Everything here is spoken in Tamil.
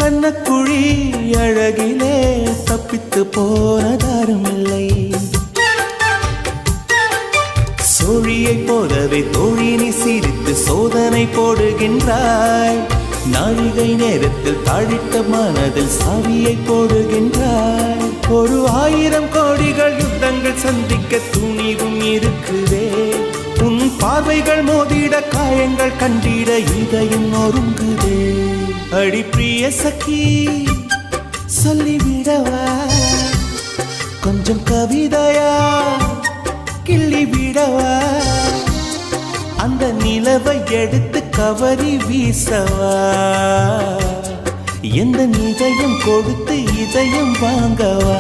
கண்ணக்குழி அழகிலே தப்பித்து போனதாரும் இல்லை. சோழியை போலவே தோழினி சிரித்து சோதனை போடுகின்றாய். நாழிகை நேரத்தில் தாழிட்ட மனதில் சாவியை போடுகின்றாய். 1000 கோடிகள் யுத்தங்கள் சந்திக்க துணிவும் இருக்குதே. உன் பார்வைகள் மோதிட காயங்கள் கண்டிட இதயம் நொறுங்குதே. அடி பிரிய சகி சொல்லிவிடவா கொஞ்சம் கவிதையா கிள்ளி விடவா. அந்த நிலவை எடுத்து கவரி வீசவா. எந்த இதயம் கொடுத்து இதயம் வாங்கவா.